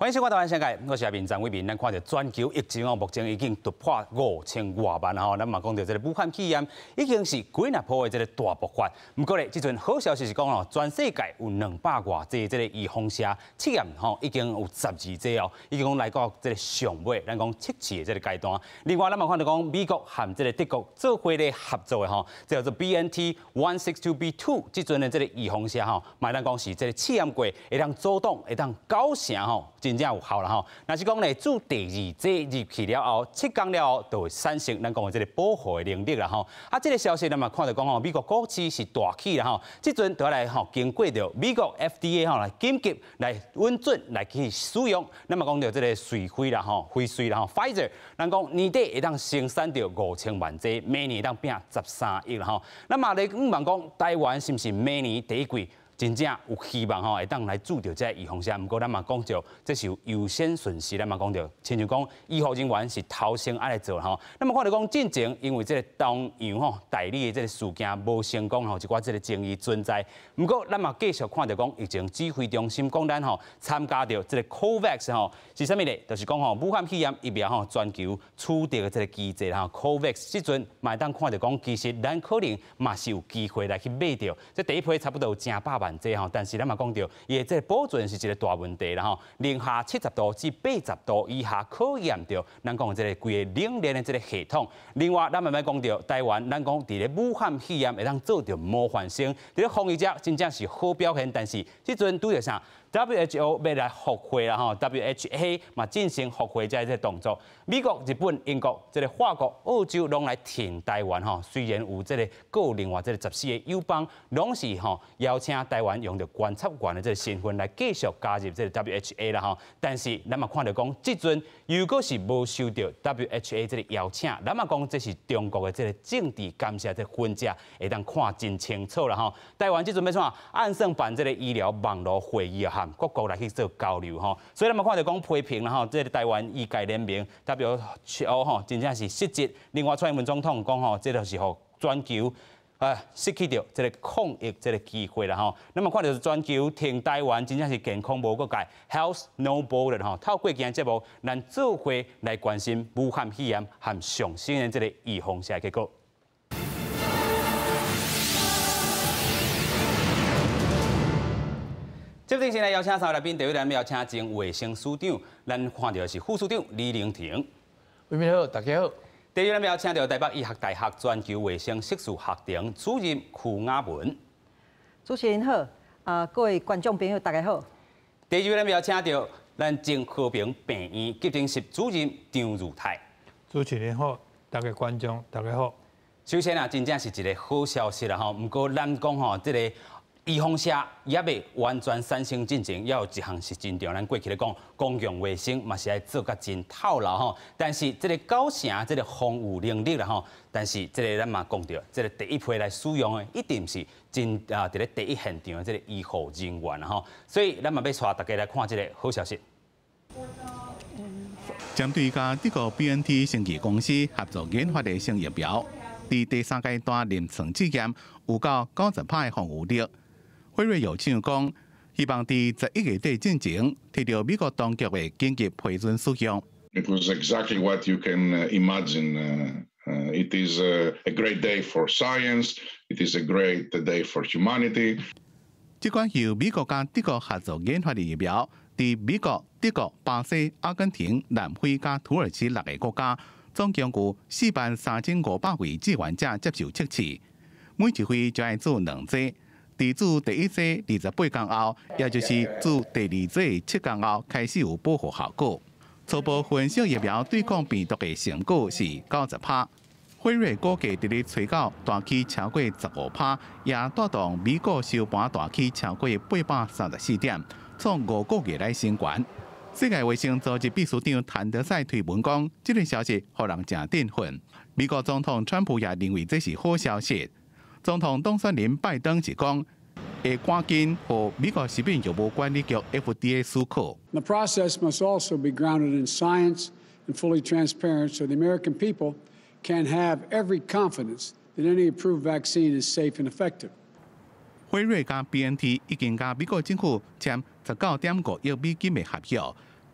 欢迎收看台湾世界，我是阿明张伟明。咱看到全球疫情目前已经突破5000多万吼，咱嘛讲到这个武汉肺炎已经是几若波的这个大爆发。不过咧，这阵好消息是讲全世界有200多这个预防射试验已经有12剂哦，已经来到这个上尾，咱讲测试的这个阶段。另外，咱嘛看到讲美国和这个德国做伙咧合作的叫做 BNT162B2 这阵的这个预防射嘛咱讲是这个试验过，会当阻挡，会当9成真正有效啦吼。若是讲咧，做第2剂入去了后，7天了后，就会产生咱讲的这个保护的能力啦吼。这个消息咱嘛看到讲美国股市是大起啦吼。这阵就来经过着美国 FDA 来紧急来允准来去使用。咱嘛讲到这个瑞辉啦吼，辉瑞啦吼 ，Pfizer， 咱讲年底会当生产着5000万剂，明年当拼13亿啦吼。那么咧，问讲台湾是不是明年第1季？真正有希望会当来做到这预防射，不过咱嘛讲着，这是有优先顺序，咱嘛讲着，亲像讲医护人员是头先爱来做吼。那么看到讲进前，因为这个东洋代理的这个事件无成功一寡这个争议存在。不过咱嘛继续看到讲疫情指挥中心讲咱参加到这个 COVAX 是啥物咧？就是讲武汉肺炎疫苗全球取得的这个机制COVAX 这阵嘛当看到讲，其实咱可能嘛是有机会来去买到，这第一批差不多有正100万。但是咱嘛讲到，伊这保存是一个大问题啦零下70度至80度以下考验到咱讲这个规个冷链的这个系统。另外，咱慢慢讲到台湾，咱讲伫咧武汉肺炎会当做到模范生，伫咧防疫者真正是好表现。但是这阵拄着啥？WHO 要来复会啦，WHA 嘛进行复会这个动作。美国、日本、英国、这个法国、澳洲拢来挺台湾虽然有这个各另外这个14个友邦，拢是邀请台湾用着观察员的这个身份来继续加入这个 WHA 啦但是咱嘛看到讲，这阵如果是无受到 WHA 这个邀请，咱嘛讲这是中国的这个政治干涉这分者会当看真清楚啦台湾这阵要怎按算办这个医疗网络会议各国来去做交流所以咱们看到讲批评啦这个台湾医界联盟 WHO 真正是失职。另外，蔡英文总统讲这就是互全球失去掉这个抗疫这个机会啦那么看到全球挺台湾真正是健康无国界 ，Health No Border 透过今日节目，咱做伙来关心武汉肺炎和上新的这个预防射结果。接着先来邀请3位来宾，第一位来邀请前卫生署长，咱看到是副署长李玲婷。伟明好，大家好。第二位来邀请到台北医学大学全球卫生学术学程主任曲雅文。主持人好，各位观众朋友大家好。第二位来邀请到咱前和平病院急诊室主任张如泰。主持人好，大家观众大家好。首先真正是一个好消息啦不过咱讲这个。预防射也未完全产生进程，也有一项是真重。咱过去咧讲公共卫生嘛是爱做甲真透漏但是这个9成这个防护能力啦但是这个咱嘛讲到，这个第一批来使用的一定是真伫咧第一现场的这个医护人员所以咱嘛要带大家来看这个好消息。针对甲德国 BNT 生技公司合作研发的新疫苗，伫第3阶段临床试验有到90%的防护力。辉瑞药厂讲，希望伫11月底进前，摕到美国当局的紧急批准使用。It was exactly what you can imagine. It is a great day for science. It is a great day for humanity. 这款由美国甲德国合作研发的疫苗，伫美国、德国、巴西、阿根廷、南非甲土耳其6个国家，总共有43500位志愿者接受测试，每一回就要做2剂。伫做第1剂28天后，也就是做第2剂7天后，开始有保护效果。初步分析疫苗对抗病毒的成果是90%。辉瑞估计伫咧吹到大气超过15%，也带动美国收盘大气超过834点，创5个月来新高。世界卫生组织秘书长谭德赛推文讲，这个消息让人真振奋。美国总统川普也认为这是好消息。总统当选人拜登是讲，会赶紧和美国食品药物管理局 FDA 许可。The process must also be grounded in science and fully transparent, so the American people can have every confidence that any approved vaccine is safe and effective. 辉瑞加 BNT 已经甲美国政府签19.5亿美金的合约，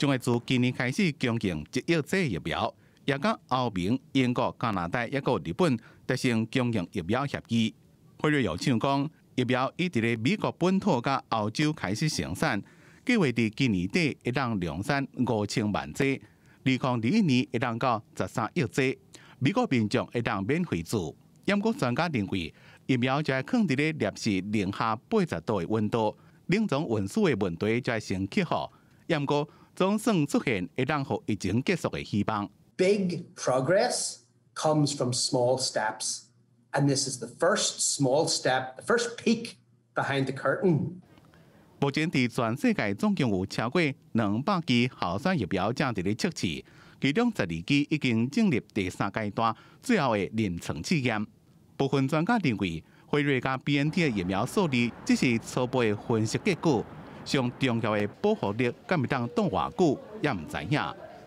将会自今年开始供应1亿剂疫苗，也甲欧盟、英国、加拿大、抑个日本达成供应疫苗协议。辉瑞又唱讲，疫苗已伫咧美国本土甲澳洲开始生产，计划伫今年底会当量产5000万剂，2021年会当到13亿剂，美国民众会当免费注。不过专家认为，疫苗就会放伫咧摄氏零下80度的温度，冷藏运输的问题就会先克服。不过总算出现会当互疫情结束的希望。Big progress comes from small steps, and this is the first small step, the first peek behind the curtain. 目前伫全世界总共有超过200支候选疫苗正伫咧测试，其中12支已经进入第3阶段最后的临床试验。部分专家认为，辉瑞加 BNT 的疫苗数字只是初步的分析结果，上重要的保护力敢会当挡偌久，也唔知影。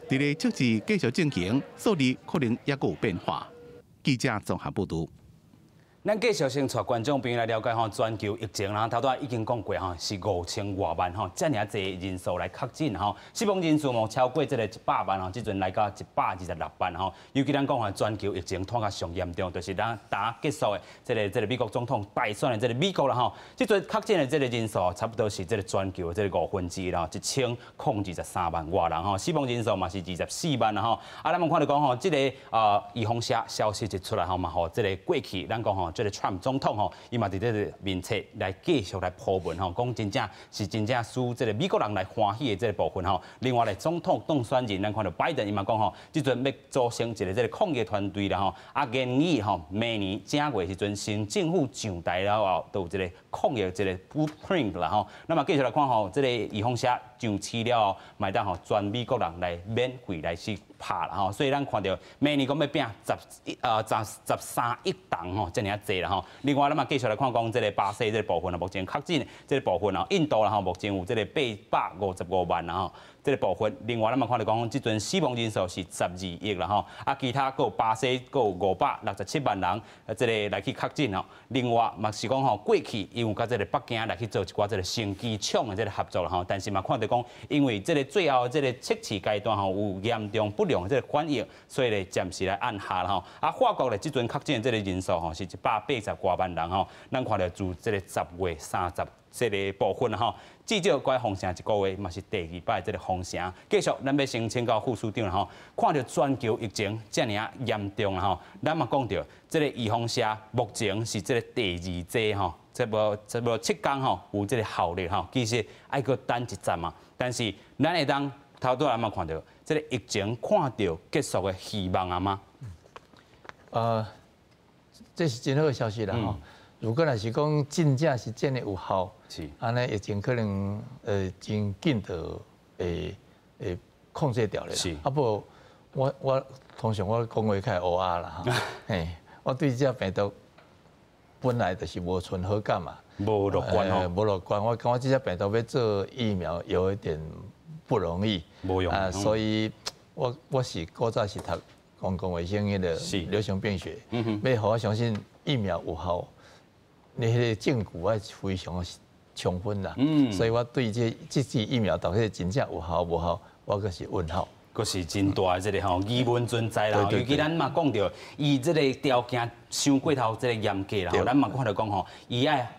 伫咧测试继续进行，数字可能也有变化。记者综合报道。咱继续先带观众朋友来了解全球疫情啦，头拄已经讲过是5000多万这么侪人数来确诊死亡人数超过这个100万即阵来到126万尤其咱讲全球疫情拖到上严重，就是咱打结束的这个美国总统败选的这个美国啦即阵确诊的这个人数差不多是这个全球的这个1/5啦，1023万多人死亡人数嘛是24万咱们看到讲这个预防社消息一出来嘛这个过去咱讲这个 Trump 总统伊嘛伫这个面册来继续来铺文讲真正是真正使这个美国人来欢喜的这个部分另外咧，总统当选人咱看到拜登伊嘛讲即阵要组成一个这个抗疫团队啦建议明年正月时阵新政府上台了后，都有这个抗疫这个 blueprint 啦那么继续来看这个预防社上市了后，买当全美国人来免费来去拍啦所以咱看到明年讲要拼13亿吨这么济啦另外咱嘛继续来看讲这个巴西这个部分目前确诊这个部分印度啦目前有这个855万这个部分。另外咱嘛看到讲，即阵死亡人数是12亿啦其他有巴西有567万人这个来去确诊另外嘛是讲过去因为甲这个北京来去做一寡这个升机厂的这个合作啦但是嘛看到讲，因为这个最后这个测试阶段有严重不良的这个反应，所以咧暂时来按下啦法国咧即阵确诊的这个人数是180多万人咱看到自这个10月30这个部分至少该封城一个月嘛是第2摆这个封城。继续，咱要先请教副署长看到全球疫情这么严重啦咱嘛讲到这个预防社目前是这个第2剂这无7天有这个效力其实爱搁等一站嘛。但是咱会当头拄咱嘛看到这个疫情看到结束的希望吗？这是真好的消息啦如果若是讲真正是真的有效，安尼疫情可能真紧就会控制掉咧。不过我通常我讲话较乌鸦啦我对这病毒本来就是无存好感嘛，无乐观无乐观。我感觉这只病毒要做疫苗有一点不容易，无用所以我是古早是读公共卫生的流行病学，要互我相信疫苗有效。你迄个证据要非常充分啦，所以我对这支疫苗到底真正有效无效，我阁是问号，阁是真大的这个疑问存在啦。尤其咱嘛讲到，伊这个条件伤过头这个严格啦，咱嘛看到讲伊爱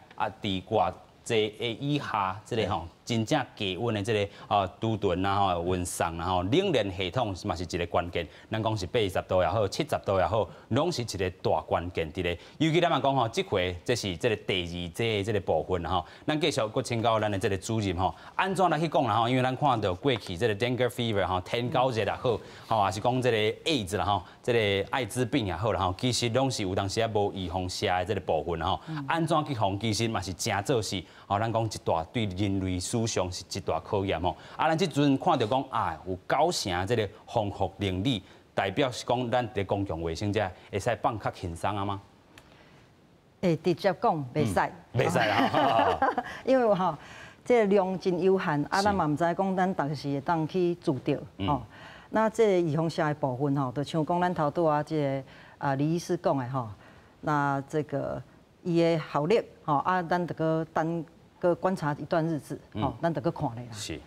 伫偌济以下这个真正低温的这个都顿啊、运送啊、冷链系统嘛是一个关键。咱讲是80度也好，70度也好，拢是一个大关键伫咧。尤其咱嘛讲这回这是这个第2剂的这个部分咱继续搁请教咱的这个主任安怎来去讲啦因为咱看到过去这个 dengue fever 天狗热也好也是讲这个 AIDS 啦这个艾滋病也好啦其实拢是有当时无预防社的这个部分安怎去防，其实嘛是真做事咱讲一大对人类史上是一大考验咱即阵看到讲有9成这个防护能力，代表是讲咱伫公共卫生遮会使放较轻松吗？直接讲袂使，袂使啦，因为这个量真有限咱嘛唔知讲咱当时会当去做到那这个预防社的部分就像讲咱头拄这个李医师讲的那这个伊的效力咱得个等个观察一段日子咱得个看咧啦。是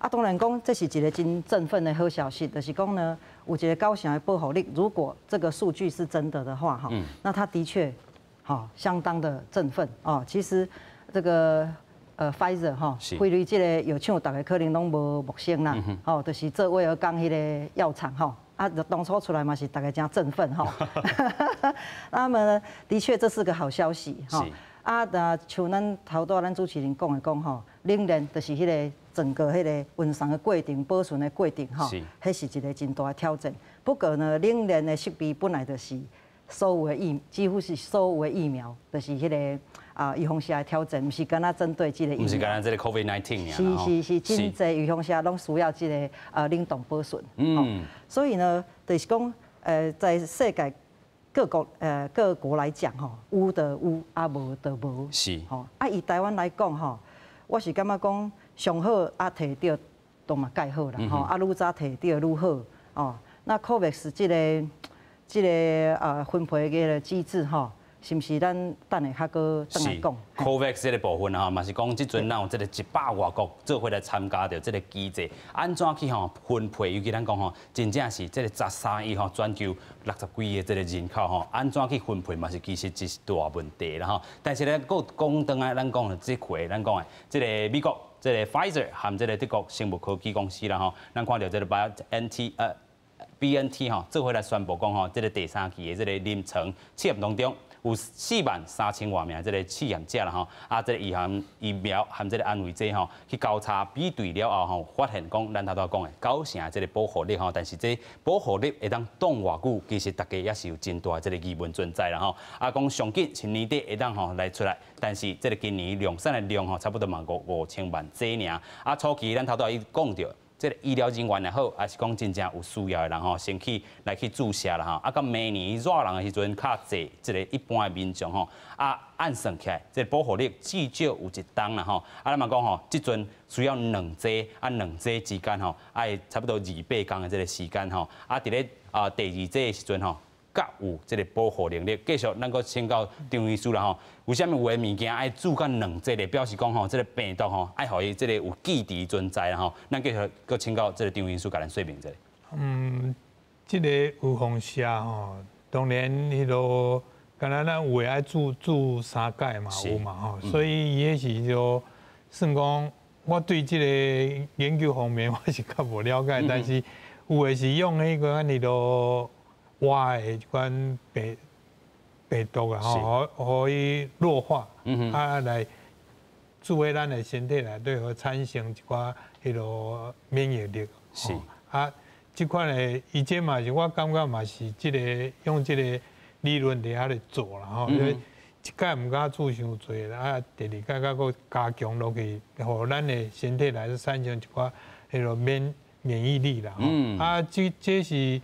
啊，当然讲这是一个真振奋的好消息，就是讲呢，有一个高雄的保护力，如果这个数据是真的的话，哈，那它的确，相当的振奋哦。其实这个Pfizer 哈，辉瑞这个药厂大概可能拢无陌生啦，就是做威尔刚迄个药厂哈，啊，当初出来嘛是大概真振奋哈。那么呢，的确这是个好消息哈。啊，像咱头拄咱主持人讲的讲吼，冷链就是迄个整个迄个运送的过程、保存的过程吼，迄是一个真大的挑战。不过呢，冷链的设备本来就是所有的几乎是所有的疫苗，就是迄个预防下的挑战，不是干那针对这个疫苗，不是干那这个 COVID-19 是真侪预防下拢需要这个冷冻保存。所以呢，就是讲在世界。各国来讲吼，有的有，啊无的无。是。以台湾来讲吼，我是感觉讲上好啊，摕到都嘛介好啦吼，愈早摕到愈好哦。那 COVAX 这个分配的机制吼，是毋是咱等下较搁转来讲 ？COVAX 这个部分嘛是讲即阵咱有这个100外国做伙来参加着这个机制，安怎去分配？尤其咱讲真正是这个13亿全球60几个这个人口安怎去分配嘛是其实一大问题啦但是咧，讲倒来咱讲的这回，咱讲的这个美国这个 Pfizer 和这个德国生物科技公司啦咱看到这个BNT 做伙来宣布讲这个第3期的这个临床试验当中。有43000多名这个试验者啦这个疫苗和这个安慰剂去交叉比对了后发现讲咱头讲的90%这个保护力但是这保护力会当挡偌久，其实大家也是有真大这个疑问存在啦讲上紧是年底会当来出来，但是这个今年量产的量差不多嘛5000万剂尔初期咱头已讲到。这个医疗人员也好，还是讲真正有需要的人先去来去注射啦到明年热人的时阵较济，这个一般的民众按算起来，这个保护力至少有1档啦咱嘛讲即阵需要2剂2剂之间爱差不多28天的这个时间伫咧第2剂的时阵较有这个保护能力，继续咱个请教张医师啦为什么有的物件爱注到2剂咧？表示讲这个病毒爱互伊这个有记忆存在啦咱继续个请教这个张医师，甲咱说明一下。这个预防射当然迄个，敢若咱有诶爱注3届嘛有嘛所以伊迄是就算讲我对这个研究方面我是较无了解，但是有诶是用迄个安尼咯。活的一款病毒啊，互伊弱化，来注入咱的身体内底，互产生一寡迄个免疫力。是即款的伊这嘛是我感觉嘛是用这个理论伫遐咧做啦所以一届唔敢做伤多啦，第2届甲佫加强落去，互咱的身体内底产生一寡迄个免疫力啦。这是。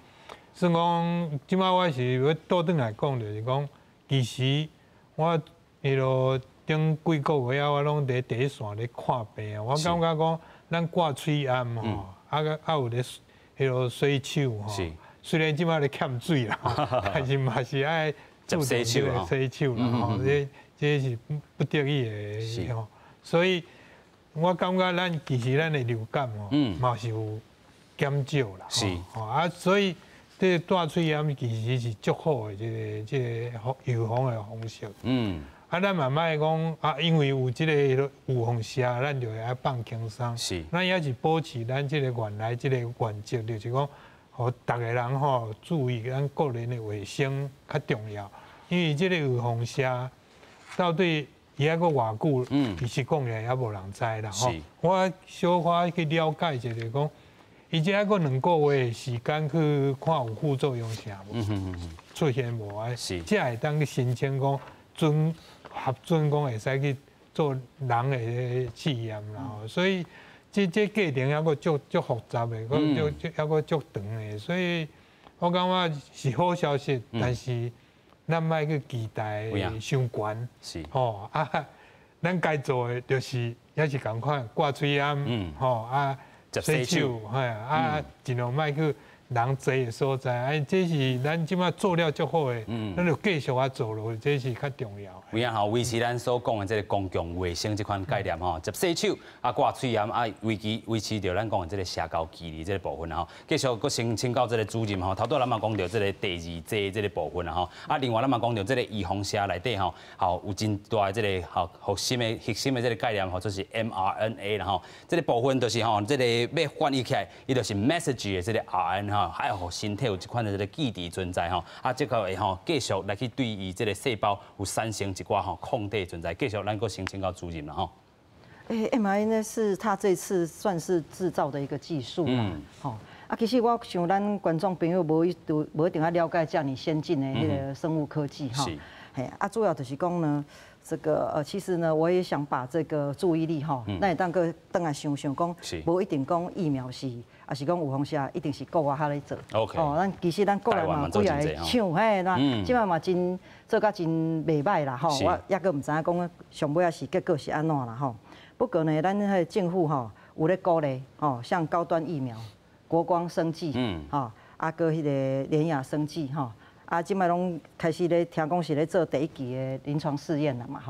算讲，即摆我是要倒转来讲，就是讲，其实我迄落顶几个月我拢伫第一线咧看病啊。我感觉讲，咱挂喙炎有咧迄落洗手虽然即摆咧欠水啦，但是嘛是爱注重洗手啦这是不得已的所以我感觉其实咱的流感嘛是有减少啦。所以。这大喙炎其实是足好的这个预防的方式。咱慢慢讲因为有这个预防射，咱就会爱放轻松。咱也是保持咱这个原来这个原则，就是讲，互大家人注意咱个人的卫生较重要。因为这个预防射到底伊还佫偌久，其实讲起来也无人知啦。我小可去了解一下，就是讲。伊只还佫2个月时间去看有副作用啥无，出现无才会当去申请讲核准讲会使去做人的试验啦。所以这过程还佫足复杂的，还佫足长的。所以我感觉是好消息，但是咱莫去期待伤悬。咱该做的就是也是共款挂喙炎，洗手，尽量莫去人侪的所在，哎，这是咱即马做了足好的，咱就继续做落，这是较重要。有影吼，维持咱所讲的这个公共卫生这款概念吼，接洗手啊，挂嘴炎啊，维持着咱讲的这个社交距离这个部分吼，继续搁请教这个主任吼，头拄咱嘛讲到这个第二剂这个部分吼，啊，另外咱嘛讲到这个预防社内底吼，有真大的这个核心的这个概念吼，就是 mRNA 啦吼，这个部分就是吼，这个要翻译起来，伊就是 message 的这个 RNA 吼，还有身体有这款的这个基地存在吼，啊，这个会吼继续来去对于这个细胞有产生一寡吼抗体存在，继续咱搁先请教主任啦吼。mRNA 是它这次算是制造的一个技术啦，吼。啊，其实我想咱观众朋友无一定要了解这样先进的迄个生物科技哈。嘿，啊，主要就是讲呢，这个其实呢，我也想把这个注意力哈，那也当个等下想讲，无一定讲疫苗是，也是讲有方式一定是国外遐咧做。OK。哦，咱其实咱国内嘛，几来抢嘿，那即摆嘛真做甲真袂歹啦吼。我抑个唔知影讲上尾啊是结果是安怎啦吼。不过呢，咱迄政府吼有咧鼓励吼，像高端疫苗。国光生技，啊，搁迄个联雅生技，啊，即摆拢开始咧听讲是咧做第一期的临床试验了嘛，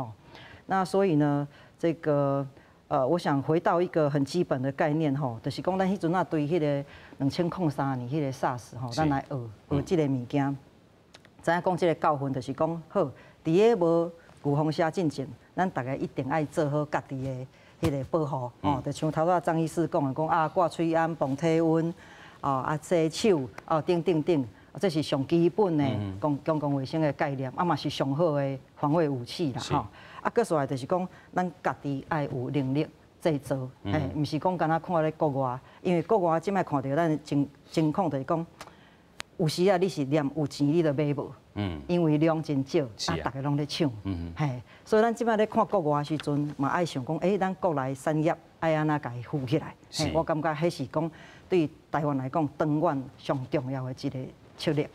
那所以呢，这个我想回到一个很基本的概念，就是讲咱迄阵啊对迄个2003年迄个 SARS，咱来学即个物件，知影讲即个教训，就是讲好，伫个无预防下进前，咱大家一定爱做好家己的。迄个保护哦，就像头仔张医师讲的，讲啊挂喙炎、防体温，啊洗手，等，这是上基本的公共卫生的概念，啊嘛是上好的防卫武器啦吼。啊，搁来就是讲，咱家己爱有能力制造，毋是讲干那看咧国外，因为国外即摆看到咱情况就是讲，有时啊你是念有钱你就买无。因为量真少，啊，大家拢咧抢，嘿，所以咱即摆咧看国外的时阵，嘛爱想讲，咱国内产业爱安那家己扶起来，我感觉迄是讲对台湾来讲，长远上重要的一个策略。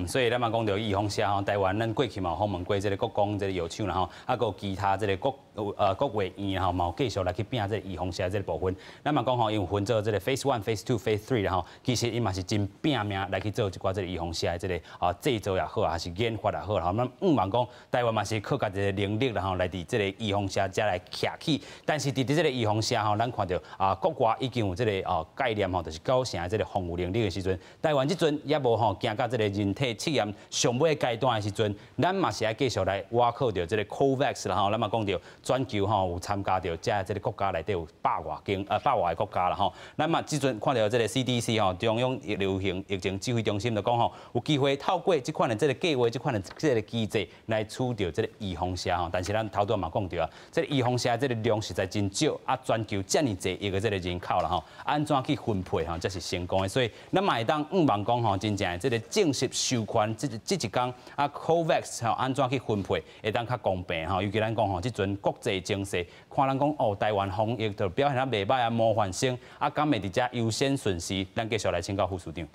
所以咱嘛讲到预防社吼，台湾咱过去嘛访问过这个国光这个药厂啦吼，啊，个其他这个国卫院吼，嘛有继续来去拼这个预防社这个部分。咱嘛讲吼，因为分做这个 Phase 1、Phase 2、Phase 3啦吼，其实伊嘛是真拼命来去做一寡这个预防社的这个制造也好，还是研发也好啦。咱嘛讲台湾嘛是靠家己的能力啦吼，来伫这个预防社才来徛起。但是伫这个预防社吼，咱看到国外已经有这个概念吼，就是90%的这个防护能力的时阵，台湾即阵也无吼行到这个人体测验上尾阶段的时阵，咱嘛是爱继续来挖靠着这个 COVAX 啦吼，咱嘛讲到全球吼有参加着这个国家内底有100外个国家啦吼，咱嘛即阵看到这个 CDC 吼中央流行疫情指挥中心就讲吼，有机会透过这款的这个计划、这款的这个机制来处理这个预防社吼，但是咱头拄嘛讲到啊，这个预防社这个量实在真少，啊，全球这么侪一个这个人口啦吼，安怎去分配吼才是成功的，所以咱嘛会当望讲吼，真正的这个正式授权这一天啊 ，COVAX 吼安怎去分配，会当较公平吼。尤其咱讲吼，即阵国际情势，看咱讲台湾防疫就表现得袂歹啊，模范生啊，敢会伫遮优先顺序，咱继续来请教副署长。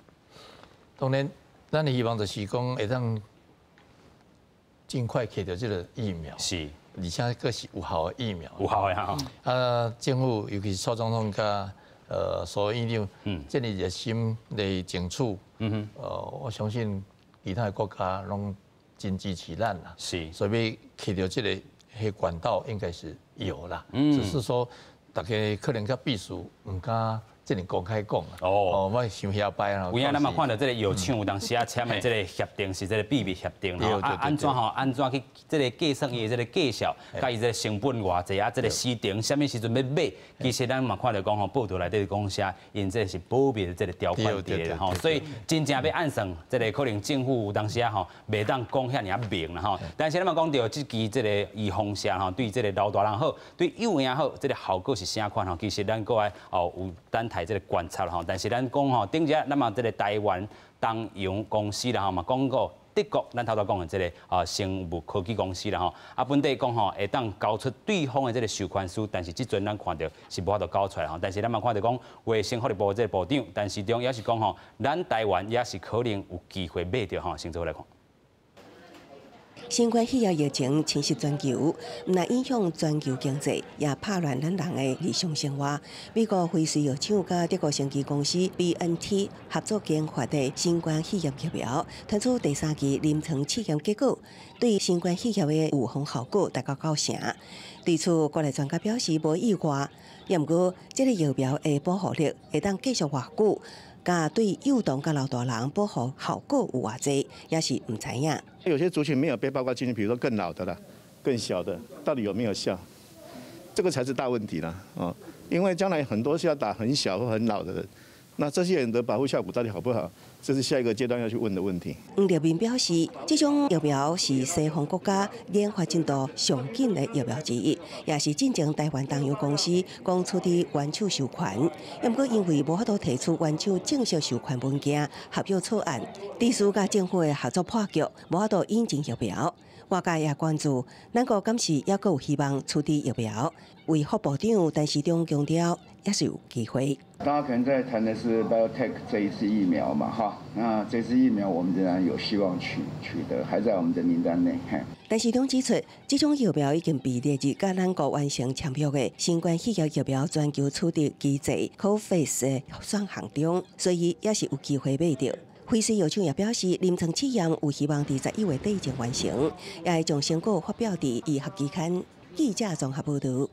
当然，咱希望就是讲会当尽快摕到这个疫苗，是，而且佫是有效的疫苗，有效的哈。政府尤其是蔡总统甲所院长，建立热心来争取。我相信其他的国家拢真支持咱啦，是，所以摕到这个管道应该是有啦，只是说大家可能较避暑，唔敢这里公开讲我想遐摆啦。有影咱嘛看到这个药厂有当时啊签的这个协定是这个秘密协定安怎去这个计算伊的这个绩效，甲伊这个成本偌济啊，这个市场什么时阵要买，其实咱嘛看到讲吼，报道内底讲啥，因这是保密的这个条款伫的吼，所以真正要按算，这个可能政府有当时啊吼，袂当讲遐尔明啦吼。但是咱嘛讲到这支这个预防社吼，对这个老大人好，对幼儿好，这个效果是啥款吼？其实咱过来有等待这个观察啦吼，但是咱讲吼，顶日咱嘛这个台湾东洋公司啦吼嘛讲过，德国咱头讲的这个生物科技公司啦吼，本地讲吼会当交出对方的这个授权书，但是即阵咱看到是无法度交出来吼，但是咱嘛看到讲卫生福利部这个部长，但是中也是讲吼，咱台湾也是可能有机会买到吼，先做来看。新冠肺炎疫情侵袭全球，唔但影响全球经济，也打乱咱人的日常生活。美国辉瑞药厂甲德国生技公司 BNT 合作研发的新冠肺炎疫苗，推出第3期临床试验结果，对新冠肺炎的预防效果达到90%。对此，国内专家表示无意外，不过这个疫苗的保护力会当继续偌久。甲对幼童甲老大人保护效果有偌济，也是唔知影。有些族群没有被包括进去，比如说更老的啦、更小的，到底有没有效？这个才是大问题啦，哦，因为将来很多是要打很小或很老的人，那这些人的保护效果到底好不好？这是下一个阶段要去问的问题。黄立明表示，这种疫苗是西方国家研发进度上紧的疫苗之一，也是进前台湾东洋公司讲出的原厂授权。不过因为无法度提出原厂正式授权文件、合约草案，地区甲政府的合作破局，无法度引进疫苗。外界也关注，咱国敢是也阁有希望出的疫苗？为副部长陈时中强调，也是有机会。大家可能在谈的是 BioNTech 这一支疫苗嘛，哈，那这支疫苗我们仍然有希望取得，还在我们的名单内。陈时中指出，这种疫苗已经被列入甲咱国完成签约的新冠肺炎疫苗全球取得机制 COVAX 的选项中，所以也是有机会买到。辉瑞药厂也表示，临床试验有希望在11月底前完成，也会将成果发表伫医学期刊。记者综合报道。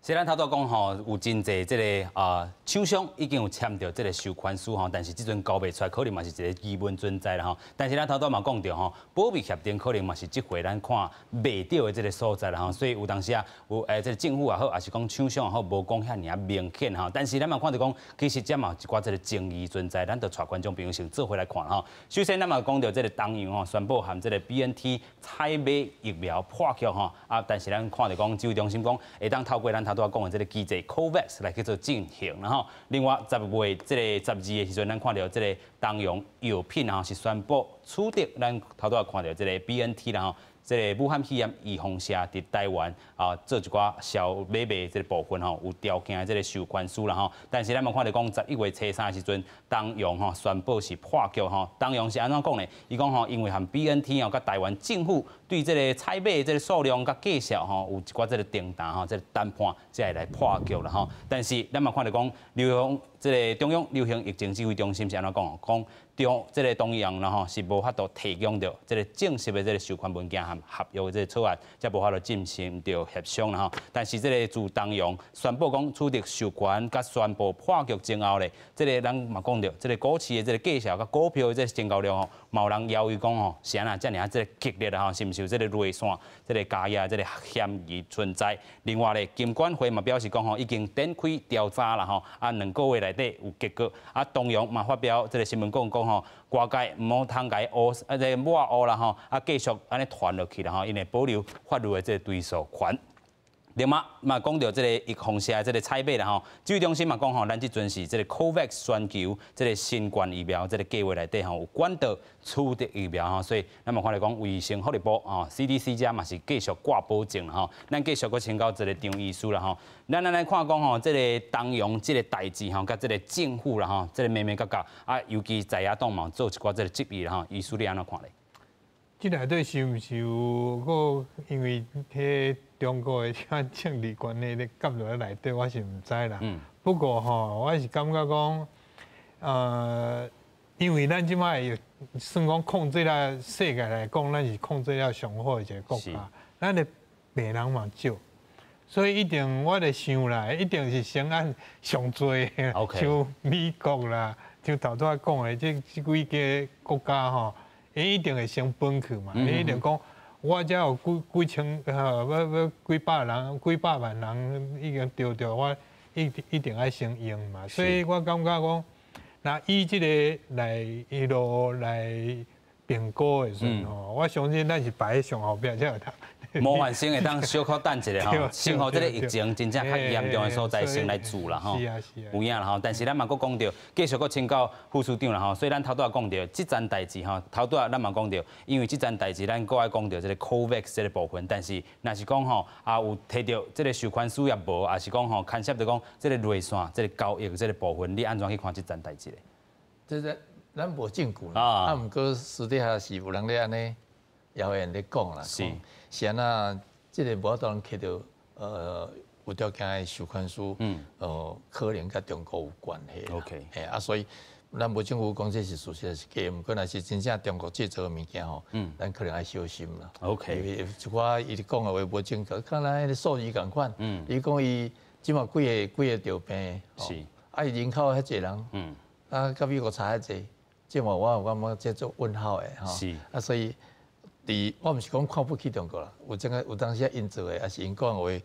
虽然头拄讲吼，有真侪这个厂商已经有签到这个授权书吼，但是即阵交袂出来，可能嘛是一个疑问存在啦吼。但是咱头拄嘛讲到吼，保密协定可能嘛是即回咱看袂到的这个所在啦吼。所以有当时啊，有这个政府也好，也是讲厂商也好，无讲遐尔明显吼。但是咱嘛看到讲，其实这嘛有一寡这个争议存在，咱就带观众朋友先做回来看吼。首先咱嘛讲到这个东洋吼，宣布含这个 BNT 采买疫苗破局吼但是咱看到讲指挥中心讲会当透过咱头拄讲的这个机制 COVAX 来去做进行，然后另外10月这个12的时阵，咱看到这个东洋药品是宣布取得咱头拄看到这个 BNT 然后。这个武汉肺炎预防社伫台湾做一寡小买卖这个部分有条件的这个授权书啦吼，但是咱嘛看到讲11月初3的时阵，东洋宣布是破局东洋是安怎讲呢？伊讲因为含 BNT 甲台湾政府对这个采买这个数量甲计数有一寡这个订单这个谈判才会来破局啦吼。但是咱嘛看到讲中央流行疫情指挥中心是安怎讲？这个东洋是无法度提供到这个正式的这个授权文件和合约的这个草案，才无法度进行到协商啦吼。但是这个自东洋宣布讲取得授权，甲宣布破局之后咧，这个咱嘛讲到，这个股市的这个计数甲股票的这个成交量嘛有人犹豫讲是安那这尔这个激烈啦是毋是有这个内线这个加压这个嫌疑存在？另外咧，金管会嘛表示讲已经展开调查啦2个月内底有结果。东洋嘛发表这个新闻讲外界唔好通解这个抹黑啦继续安尼传落去啦因为保留法律的这个追诉权。另外嘛讲到这个疫防社这个采买啦指挥中心嘛讲咱即阵是这个 COVAX 全球这个新冠疫苗这个计划内底有管道取得疫苗所以咱嘛看来讲卫生福利部CDC 家嘛是继续挂保证啦咱继续搁请教这个张医师啦咱来看讲这个东洋这个代志甲这个政府啦这个眉眉角角尤其在野党嘛做一寡这个质疑啦医师你安怎看咧？这内底是毋是有个因为迄中国的政治关系咧夹落内底，我是毋知啦。不过我是感觉讲，因为咱即摆算讲控制了世界来讲，咱是控制了上好的一个国家，咱的病人嘛少，所以一定我咧想啦，一定是先按上多像美国啦，像头拄仔讲的这几个国家伊一定会先奔去嘛，伊一定讲，我遮有几千几百万人已经得着，我一定爱先用嘛，所以我感觉讲，那以这个一路来评估的时候，我相信咱是排喺上后边才有通。模范生会当小可等一下先互这个疫情真正较严重的所在先来做啦有影啦但是咱嘛佫讲到，继续佫请教副署长啦所以咱头拄仔讲到，即件代志头拄仔咱嘛讲到，因为即件代志咱佫爱讲到这个 COVAX 这个部分，但是若是讲有摕到这个授权书也无，也是讲牵涉到讲这个内线、这个交易这个部分，你安怎去看即件代志咧？这咱无证据毋过私底下是有人咧安尼谣言咧讲啦，是安那即个无法度摕到有条件的授权书，可能甲中国有关系。OK， 所以咱无政府讲这是事实是假，毋过若是真正中国制造的物件吼，咱可能要小心啦。OK， 一寡伊讲的话无正确，看来数字共款。伊讲伊即马几个着病，是伊人口遐济人，甲美国差遐济，即马我感觉这做问号的吼。是所以我毋是讲看不起中国啦，有当时因做的，还是因讲的话。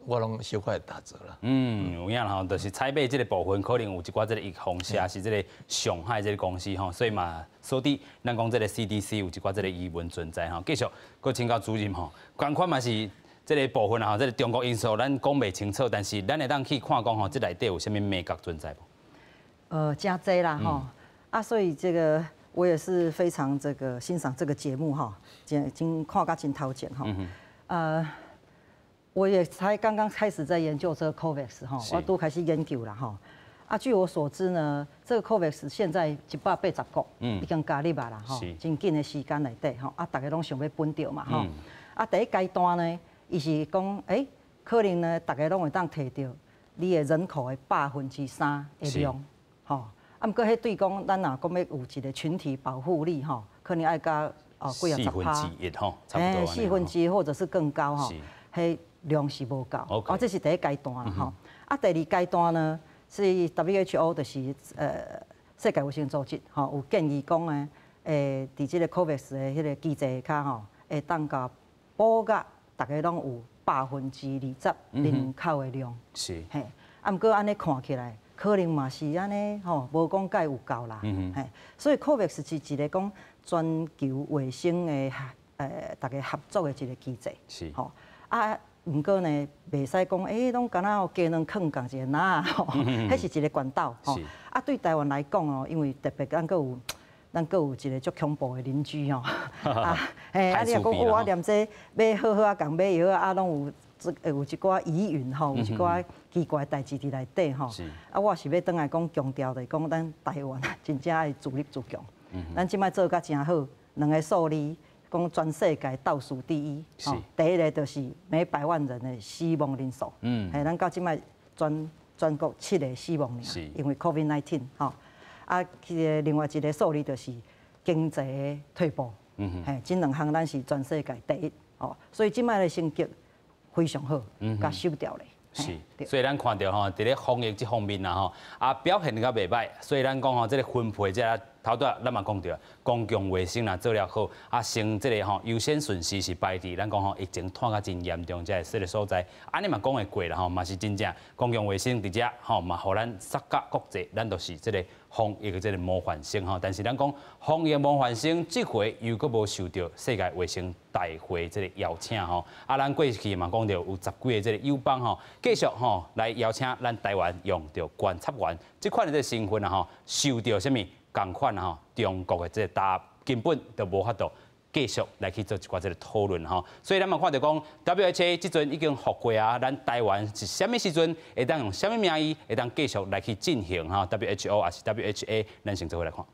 我拢小可会打折啦。有影吼，就是采买这个部分，可能有一寡这个预防社是这个上海这个公司吼，所以嘛，所以咱讲这个 CDC 有一寡这个疑问存在吼。继续，佮请教主任吼，同款嘛是这个部分吼，这个中国因素咱讲袂清楚，但是咱会当去看讲吼，这内底有啥物美角存在无？真多啦吼，所以这个我也是非常这个欣赏这个节目哈，真看甲真头前哈，我也才刚刚开始在研究这个 COVAX 哈，我都开始研究了哈。据我所知呢，这个 COVAX 现在180国，已经加入啦哈，真紧的时间内底哈，大家拢想要分到嘛哈。第一阶段呢，伊是讲，可能呢，大家拢会当摕到你的人口的3%的量，吼。毋过迄对讲，咱若讲要有一个群体保护力吼，可能爱加几啊10%，吼，差不多1/4或者是更高哈，迄。量是无够，这是第一阶段啦吼。第二阶段呢，是 WHO 就是世界卫生组织吼，有建议讲呢，伫这个 COVAX 的迄个机制下吼，会当甲补甲大家拢有20%人口的量。是。嘿，毋过安尼看起来，可能嘛是安尼吼，无讲介有够啦。嘿，所以 COVAX 是一个讲全球卫生的大家合作的一个机制。是。吼毋过呢，袂使讲，拢敢若鸡卵放共一个篮吼，迄是一个管道吼。对台湾来讲哦，因为特别咱佫有一个足恐怖的邻居哦。你若讲我念这要好好共买药拢有一寡疑云吼，有一寡奇怪代志伫内底吼。我是要倒来讲强调的，讲咱台湾真正爱自立自强。咱即摆做甲真好，两个数字。讲全世界倒数第一，第一个就是每100万人的死亡人数，咱到即摆全国7个死亡人，因为 COVID-19 吼，另外一个数字就是经济的退步，这两项咱是全世界第一，所以即摆的成绩非常好，甲收掉咧。是，所以咱看到吼，伫咧防疫这方面啦吼，表现较袂歹，所以咱讲吼，这个分配这头段咱嘛讲到，公共卫生啦做了好，先这个吼优先顺序是排伫咱讲吼疫情拖较真严重这个所在，安尼嘛讲会过啦吼，嘛是真正公共卫生伫遮吼嘛，互咱杀甲国际，咱都是这个防疫的这个模范生吼。但是咱讲防疫模范生，这回又佫无受到世界卫生大会这个邀请吼，咱过去嘛讲到有10几个这个友邦吼，继续吼来邀请咱台湾用到观察员这款的这个身份啊吼，受到什么？共款吼，中国的这个根本就无法度继续来去做一寡这个讨论吼，所以咱嘛看到讲 WHO 这阵已经复过啊，咱台湾是啥物时阵会当用啥物名义会当继续来去进行哈 WHO 还是 WHA， 咱先做回来看。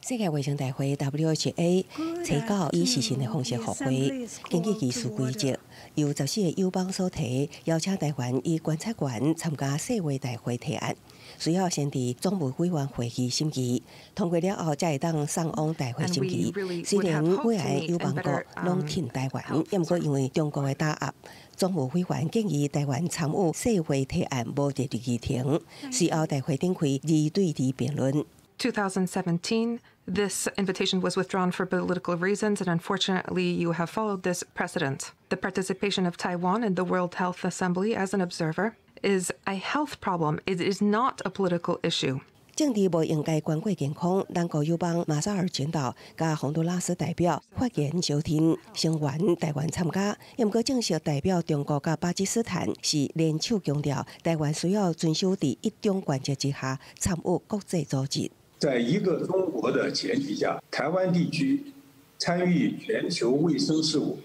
世界卫生大会 WHA 提到以时程的方式复会，根据技术规则，由14个友邦所提，邀请台湾以观察员参加世卫大会提案。需要先伫总务委员会议审议，通过了后才会当送往大会审议。虽然每个友邦国拢挺台湾，也毋过因为中国的打压，总务委员建议台湾参与世卫提案无列入议程，随后大会展开2对2辩论。2017, this invitation was withdrawn for political reasons, and unfortunately, you have followed this precedent. The participation of Taiwan in the World Health Assembly as an observer is a health problem. It is not a political issue. 政治无应该关过健康，咱国友邦马绍尔群岛甲洪都拉斯代表发言小天声援台湾参加，也毋过正式代表中国甲巴基斯坦是联手强调，台湾需要遵守伫一中原则之下参与国际组织。在一个中国的前提下，台湾地区参与全球卫生事务，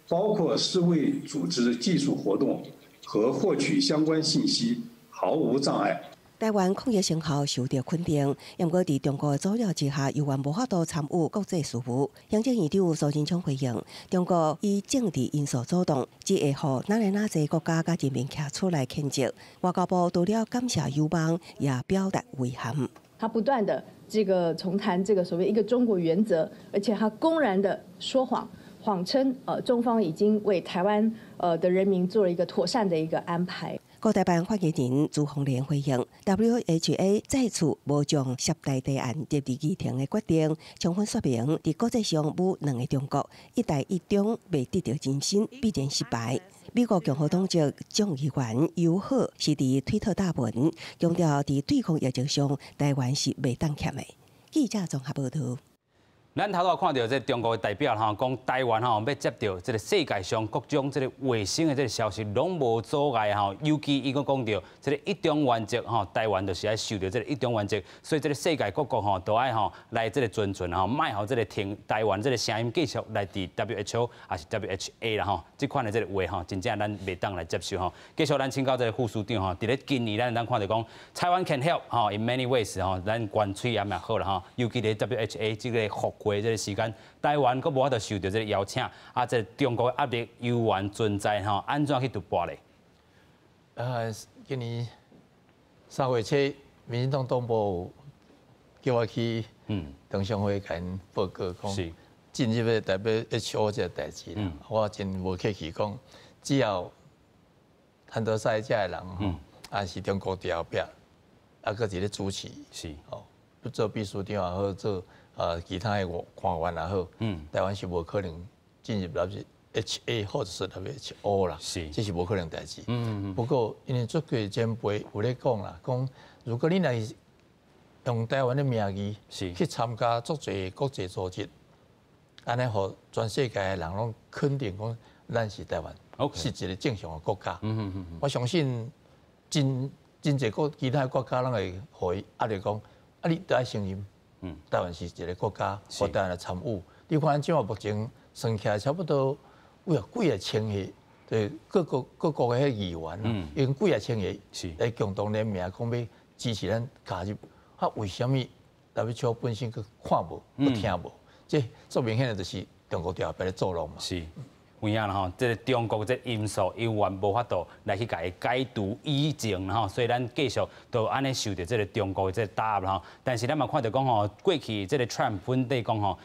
包括世卫组织技术活动和获取相关信息，毫无障碍。台湾抗疫成效受到肯定，不过在中国的阻挠之下，犹原无法度参与国际事务。行政院长苏贞昌回应，中国以政治因素主动，只会予哪来哪济国家甲人民站出来谴责。外交部除了感谢友邦，也表达遗憾。他不断的重谈这个所谓一个中国原则，而且他公然的说谎，谎称中方已经为台湾的人民做了一个妥善的一个安排。国台办发言人朱凤莲回应 ，WHO 再次无将涉台提案列入议程的决定，充分说明在国际上无两个中国，一带一中未得到真心，必然失败。美国共和党籍众议员尤赫是伫推特大文强调，在对抗疫情上，台湾是未当欠的。记者综合报道。咱头拄看到这中国的代表讲台湾要接到这个世界上各种这个卫星的这个消息，拢无阻碍尤其伊讲到这个一中原则台湾就是爱受到这个一中原则，所以这个世界各国都爱来这个尊重卖这个听台湾这个声音继续来伫 WHO 还是 WHA 啦这款的这个话真正咱袂当来接受继续咱请教这个副署长伫咧今年咱看到讲台湾 can help in many ways 咱关嘴也蛮好啦尤其咧 WHA 这个复会这个时间，台湾佫无法度受到这个邀请，这中国的压力犹原存在安怎去突破咧？今年3月7，民进党党部叫我去同乡会甲因报告讲，进入的WHO这个代志啦，我真无客气讲，只要谭德赛这个人也是中国伫后壁，佫伫咧主持，不做秘书长也好做。其他的官员也好，台湾是无可能进入 WHA 或者是 WHO 啦，这是无可能代志。不过因为足个前辈有咧讲啦，讲如果你来用台湾的名义去参加足侪国际组织，安尼互全世界的人拢肯定讲咱是台湾，是一个正常的国家。我相信真侪其他国家拢会互伊压力讲，你得爱承认。台湾是一个国家，我台湾来参与。你看，今目前算起来差不多几个千个，对各国的议员，用几个千个来共同联名，讲要支持咱加入。为什么 WHO 本身佮看无、佮听无？这最明显的就是中国伫后壁咧作弄嘛。有影啦这个中国这因素永远无法度来去甲伊解除以前所以咱继续都安尼受到这个中国的这个打压但是咱嘛看到讲过去这个 Trump 本地讲要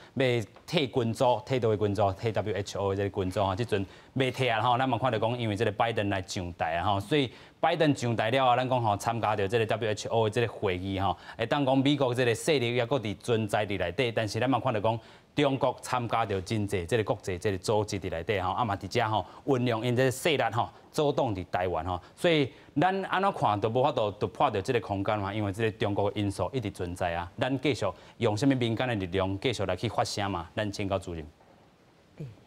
退军组，退倒位军组，退 WHO 的这个军组这阵未退啊咱嘛看到讲因为这个拜登来上台所以拜登上台了咱讲参加到这个 WHO 的这个会议会当讲美国这个势力也搁伫存在伫内底，但是咱嘛看到讲。中国参加到真济这个国际这个组织伫内底嘛伫遮运用因这个势力阻挡伫台湾所以咱安怎看都无法度突破到这个空间嘛，因为这个中国的因素一直存在咱继续用什么民间的力量继续来去发声嘛，咱请教主任。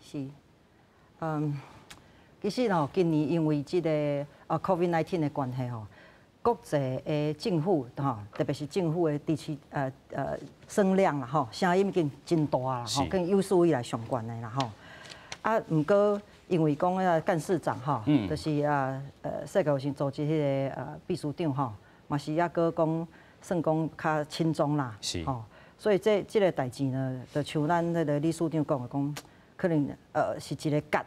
是，其实今年因为这个COVID-19 的关系国际的政府特别是政府的支持声量啦声音已经真大啦跟有史以来上悬的啦不过因为讲干事长就是世界卫生组织迄个秘书长嘛是也搁讲算讲较轻松啦所以这个代志呢，就像咱迄个理事长讲的讲，可能是一个结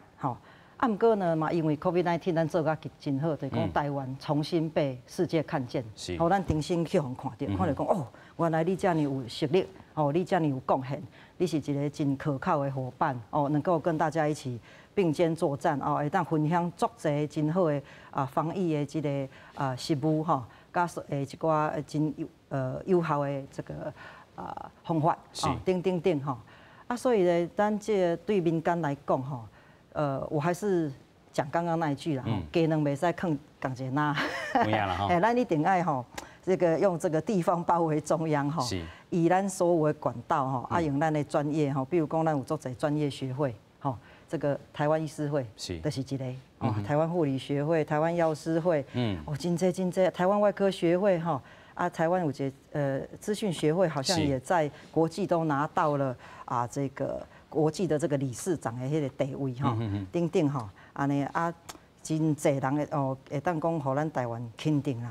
不过呢嘛，因为 COVID-19 咱做甲真好，就是讲台湾重新被世界看见，互咱重新去互看到，看到讲原来你这么有实力，你这么有贡献，你是一个真可靠的伙伴，能够跟大家一起并肩作战，会当分享足侪真好的防疫的这个实务甲一寡真有效的这个方法等所以呢，咱这对民间来讲我还是讲刚刚那一句啦，鸡卵袂使放同一篮。咱一定爱这个用这个地方包围中央以咱所有的管道用咱的专业比如讲咱有足侪专业学会这个台湾医师会就是一个台湾护理学会、台湾药师会，真济，台湾外科学会台湾有一个资讯学会好像也在国际都拿到了这个。国际的这个理事长的迄个地位等等安尼真济人会当讲，互咱台湾肯定啦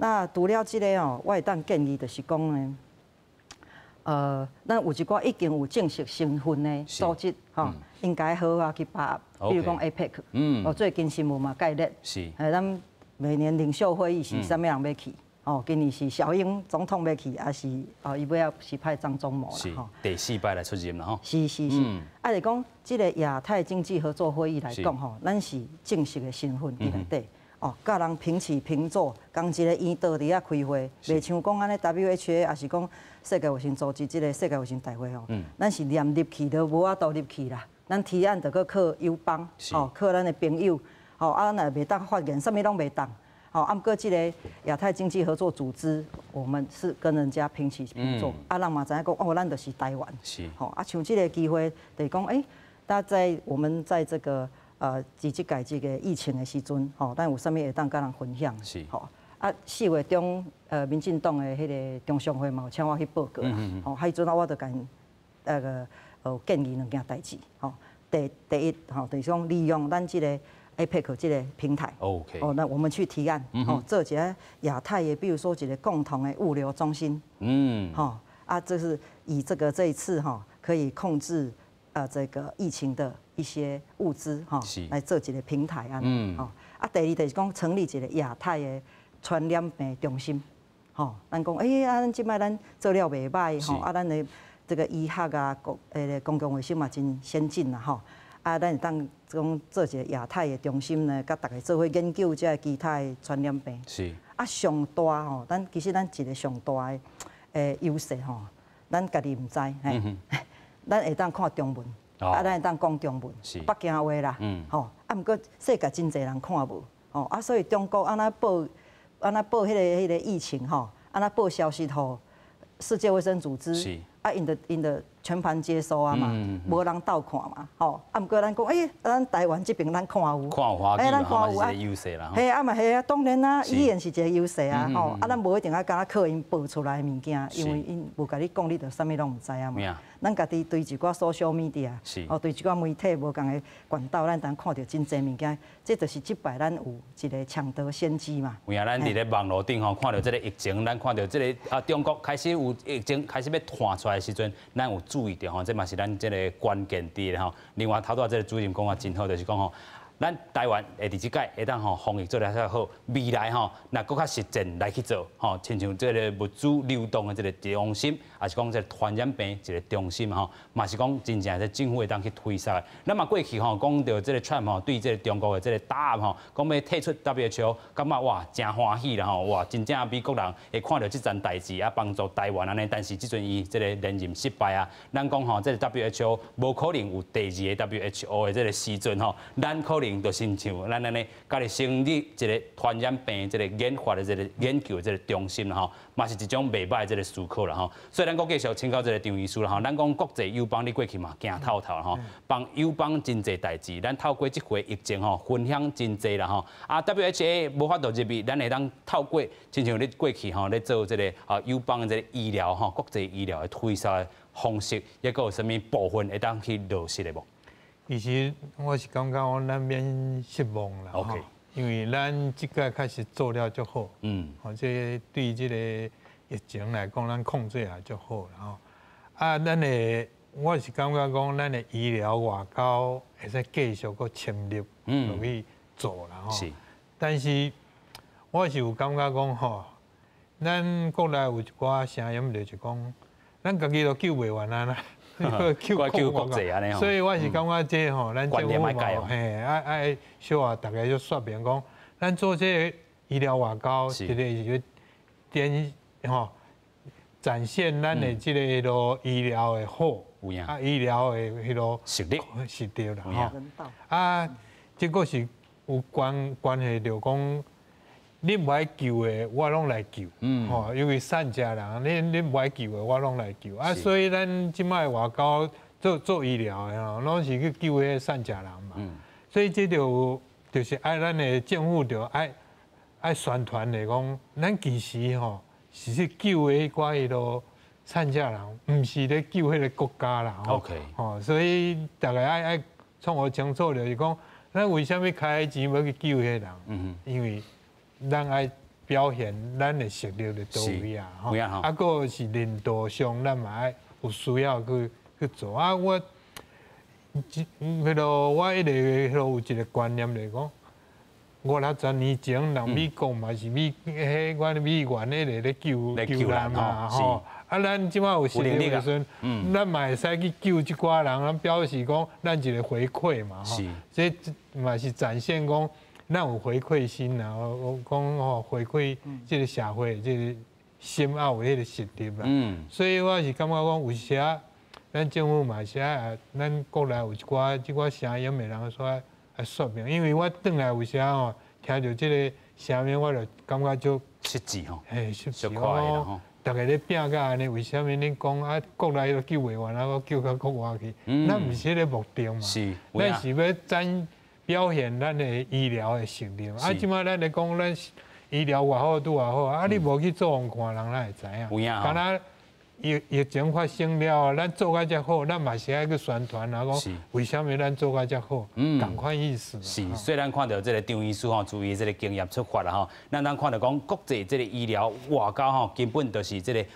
那除了这个哦，我会当建议就是讲呢，咱有一寡已经有正式成分的组织吼，应该好好去把握，比如讲 APEC，最近新闻嘛介热，咱每年领袖会议是啥物人要去？哦，今年是小英总统要去，还是伊要是派张忠谋啦吼？第4摆来出任啦吼。是。就讲这个亚太经济合作会议来讲吼，咱是正式的身份伫内底。甲人平起平坐，共一个圆桌伫遐开会，袂像讲安尼 WHO 也是讲世界卫生组织即个世界卫生大会吼，咱是连入去都无法度入去啦。咱提案就搁靠友邦，靠咱的朋友，咱若袂当发言，啥物拢袂当。毋过即个亚太经济合作组织，我们是跟人家平起平坐，人嘛知影讲，咱就是台湾。像即个机会，就是讲，我们在这个。即届这个疫情的时阵，咱有啥物会当甲人分享？4月中，民进党的迄个中常会嘛有请我去报告啦。迄阵我就甲因建议2件代志。第一，就是讲利用咱这个 APEC 这个平台。那我们去提案，做一个亚太的，比如说一个共同的物流中心。这是以这一次可以控制这个疫情的一些物资来做一个平台第二就是讲成立一个亚太的传染病中心，咱讲咱即摆咱做了袂歹咱的这个医学公共卫生嘛真先进啦咱会当讲做一个亚太的中心呢，甲大家做伙研究这其他的传染病。上大咱其实咱一个上大的优势咱家己唔知咱会当看中文，咱会当讲中文，北京话啦，毋过世界真侪人看无，所以中国安那报迄个疫情安那报消息世界卫生组织，因的全盘接收嘛，无人倒看嘛，毋过咱讲，咱台湾这边咱看有，看华语嘛是一个优势啦，嘛当然啦，语言是一个优势咱无一定要甲靠因报出来的物件，因为因无甲你讲，你就啥物拢唔知嘛。咱家己对一寡 social media， 对一寡媒体无共的管道，咱当看到真侪物件，这就是即摆咱有一个抢得先机嘛。有影，咱伫咧网络顶看到这个疫情，咱看到这个中国开始有疫情开始要传出来的时阵，咱有注意到这嘛是咱这个关键点的另外头拄这个主任讲啊真好，就是讲咱台湾会伫即届会当防疫做得较好，未来若搁较实践来去做亲像这个物资流动的这个中心，也是讲这个传染病一个中心嘛是讲真正这政府会当去推销的。咱嘛过去讲到这个 Trump 对这个中国的这个打压讲要退出 WHO， 感觉哇真欢喜啦哇真正美国人会看到这件代志帮助台湾安尼，但是即阵伊这个连任失败咱讲这个 WHO 无可能有第2个 WHO 的这个时阵咱可能就亲像咱安尼，家己成立一个传染病这个研发的这个研究的这个中心啦嘛是一种袂歹的这个思考啦所以咱国继续请教这个张医师啦咱讲国际友邦你过去嘛行透透啦帮友邦真侪代志，咱透过这回疫情分享真侪啦WHO 无法度入去，咱会当透过亲像你过去咧做这个友邦的这个医疗国际医疗的推销的方式，抑个有啥物部分会当去落实的无？其实我是感觉讲咱免失望啦，因为咱即届开始做了就好，这对这个疫情来讲，咱控制也就好啦咱的我是感觉讲咱的医疗外交会使继续个深入落去做啦但是我是有感觉讲咱国内有一寡声音就是讲，咱家己都救袂完啦。救国际安尼所以我是感觉这咱政府爱小啊，大家就说明讲，咱做这个医疗外交，一个展现咱的这个医疗的好，医疗的迄个实力是对啦这个是有关系到讲。你唔爱救的，我拢来救，因为善家人，你唔爱救的，我拢来救所以咱即摆外交做医疗的拢是去救迄善家人嘛。所以这就是爱咱的政府就爱宣传的讲，咱其实是去救迄寡迄个善家人，唔是咧救迄个国家啦。所以大家爱创我清楚就是讲，咱为什么开钱要去救迄人？因为咱爱表现咱的实力就到位啊，吼。啊，个是领导上，咱嘛爱有需要去做啊。我我一直有一个观念来讲，50年前人美国嘛是阮美元那个咧救咱嘛，吼。啊，咱即摆有实力的时阵，咱嘛会使去救即寡人，咱表示讲咱一个回馈嘛，吼。这嘛是展现讲咱有回馈心啦，讲吼回馈即个社会，即个心啊有迄个实力啦。所以我是感觉讲有时咱政府嘛是咱国内有一寡即寡声音的人说来说明，因为我转来有时吼听到即个声音，我就感觉就失志吼，失志吼。大家咧拼甲安尼，为什么恁讲啊？国内都救袂完，啊，搁救到国外去？咱毋是迄个目的嘛。是，咱是要表现咱的医疗的实力。啊，即摆咱咧讲，咱医疗偌好拄偌好，啊，你无去做互看，人哪会知影？有影吼。敢若疫情发生了，咱做甲遮好，咱嘛是爱去宣传啊，讲为什么咱做甲遮好？同款意思。是，虽然看到这个张医师吼，注意这个经验出发啦吼，咱看到讲国际这个医疗外交吼，根本就是这个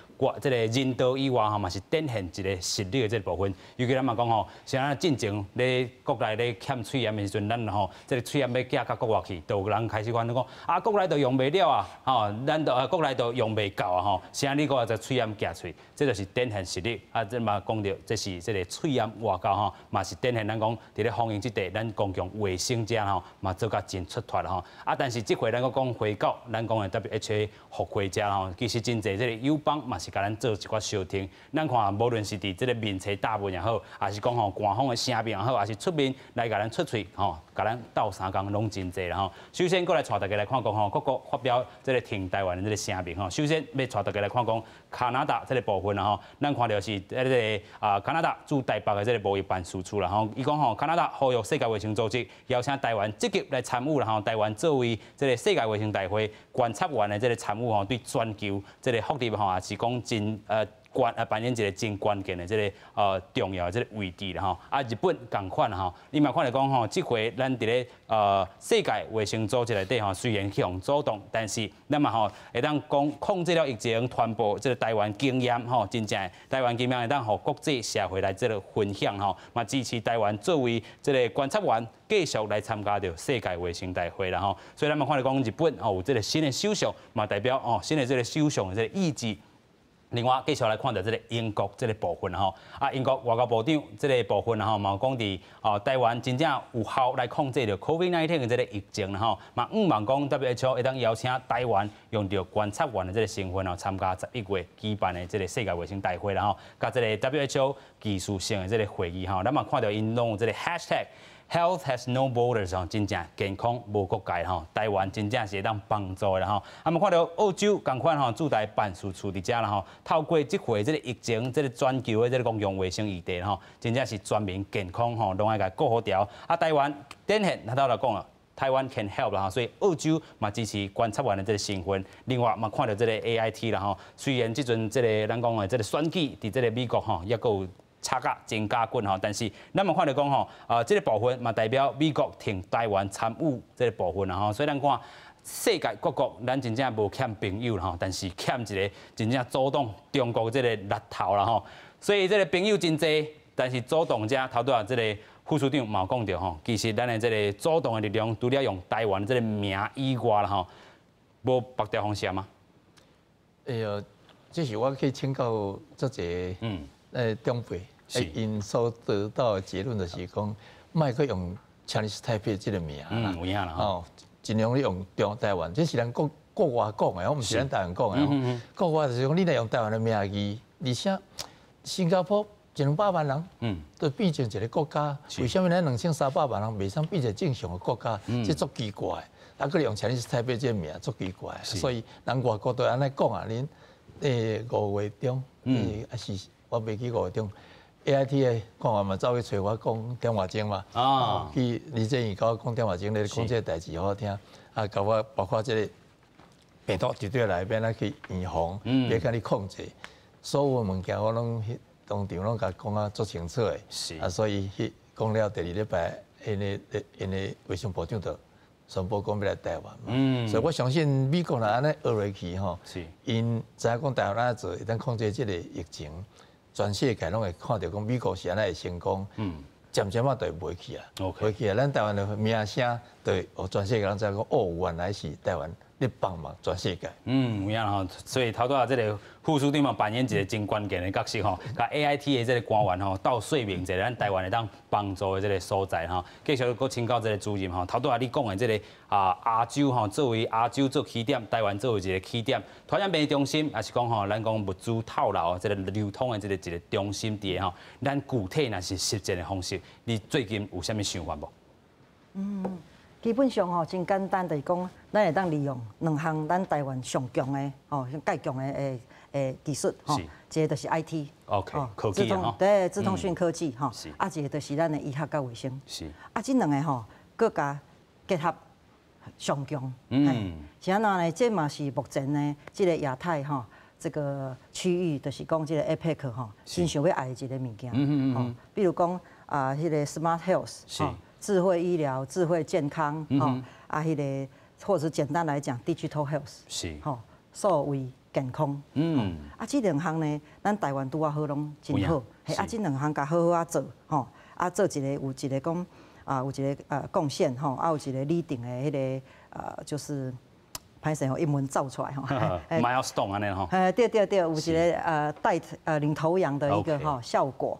人道以外吼，嘛是展现一个实力的这个部分。尤其咱嘛讲吼，像咱进前咧国内咧欠喙炎的时阵，咱吼这个喙炎要寄到国外去，就有人开始讲啊，国内都用袂了啊，吼，咱都国内都用袂够啊吼，啥你个这喙炎寄喙，这就是展现实力。啊，这嘛讲到这是这个喙炎外交吼，嘛是展现咱讲伫咧防疫这地，咱公共卫生者吼嘛做甲真出脱啦吼。啊，但是这回咱讲回到咱讲的 WHO 复会者吼，其实真侪这个友邦嘛是甲咱做一寡小听。咱看无论是伫这个面册答问也好，还是讲吼官方的声明也好，还是出面来甲咱出喙吼，甲咱斗相共拢真侪啦吼。首先，过来带大家来看讲吼，各国发表这个挺台湾的这个声明吼。首先要带大家来看讲加拿大这个部分啦吼，咱看到是这个加拿大驻台北的这个贸易办事处啦吼，伊讲吼加拿大呼吁世界卫生组织邀请台湾积极来参与啦吼，台湾作为这个世界卫生大会观察员的这个参与吼，对全球这个福利吼也是讲真扮演一个真关键的这个重要的这个位置啦吼。啊，日本同款吼，你嘛看到讲吼，这回咱伫咧世界卫生组织内底吼，虽然去用主动，但是咱嘛吼会当讲控制了疫情，传播这个台湾经验吼，真正台湾经验会当互国际社会来这个分享吼，嘛支持台湾作为这个观察员继续来参加着世界卫生大会啦吼。所以咱嘛看到讲日本吼有这个新的首相，嘛代表新的这个首相的这个意志。另外，继续来看到这个英国这个部分吼，啊，英国外交部长这个部分吼，嘛讲伫台湾真正有效来控制着 COVID-19 的这个疫情啦吼，嘛望讲 WHO 会当邀请台湾用着观察员的这个身份参加11月举办的这个世界卫生大会啦吼，甲这个 WHO 技术性的这个会议吼，咱嘛看到因拢有这个 #Health has no borders 吼，真正健康无国界吼，台湾真正是会当帮助的啦吼。啊，嘛看到澳洲同款吼，驻台办事处伫遮啦吼，透过这回这个疫情、这个全球的这个公共卫生议题吼，真正是全民健康吼，拢爱甲顾好调。啊，台湾展现他都来讲了。台湾 can help 啦，所以澳洲嘛支持观察员的这个身份。另外嘛看到这个 AIT 啦吼，虽然即阵这个咱讲的这个选举伫这个美国吼，也有差价真加滚吼，但是咱嘛看到讲吼，这个部分嘛代表美国挺台湾参与这个部分啦吼，所以咱看世界各国咱真正无欠朋友啦吼，但是欠一个真正主动中国这个力头啦吼，所以这个朋友真济，但是主动者头拄啊这个副署长嘛讲到吼，其实咱的这个主动的力量除了用台湾这个名以外啦吼，无别条方式吗？哎呦，这是我去请教这个长辈。因所得到的结论就是讲，莫去用 Chinese Taipei 这个名啦，有影啦吼，尽量用中台湾，这是咱国外讲的，我唔是咱台湾讲的。国外就是讲，你来用台湾的名义，而且新加坡100-200万人，都变成一个国家，为什么咱2300万人袂使变成正常的国家？这足奇怪，啊，佮用 Chinese Taipei 这个名足奇怪，所以人外国都安尼讲啊，恁5月中，还是我袂记5月中。AIT 的讲话嘛，走去找我讲电话钟嘛，去李正宇甲我讲电话钟，咧讲这个代志好听，啊，甲我包括这个病毒绝对来变咱去预防，别甲你控制，所有物件我拢当场拢甲讲啊足清楚的，啊，所以去讲了第2礼拜，因的卫生部长就宣布讲要来台湾嘛。所以我相信美国若安尼学落去吼，因知影讲台湾安怎做，会当控制这个疫情，全世界拢会看到讲美国是安尼会成功。渐渐就会袂去啊，袂去啊！咱台湾的名声，对，全世界人知讲，哦，原来是台湾咧帮忙全世界。有影吼，所以头拄啊，这个副署长嘛扮演一个真关键的角色吼，甲 AIT 的这个官员吼，到说明一个咱台湾会当帮助的这个所在吼。继续搁请教这个主任吼，头拄啊你讲的这个亚洲吼，作为亚洲做起点，台湾作为一个起点，传染病中心，也是讲吼，咱讲物资透漏这个流通的这个一个中心地吼，咱具体若是实践的方式，你最近有啥物想法无？基本上吼，真简单，就是讲，咱会当利用两项咱台湾上强的吼，介强的技术吼，一个就是 IT， 科技吼，对，资通讯科技吼，一个就是咱的医学甲卫生，这两个吼，各家结合上强，是安怎呢？这嘛是目前呢，这个亚太吼，这个区域就是讲这个 APEC 吼，真想要爱的一个物件，比如讲迄个 Smart Health 吼。智慧医疗、智慧健康，迄个或者简单来讲 ，digital health， 是，数位健康，这两项呢，咱台湾拄啊好拢真好，这两项甲好好做，做一个有一个讲有一个贡献，有一个拟定的迄个就是歹势英文造出来milestone 安尼吼，对，有一个领头羊的一个效果，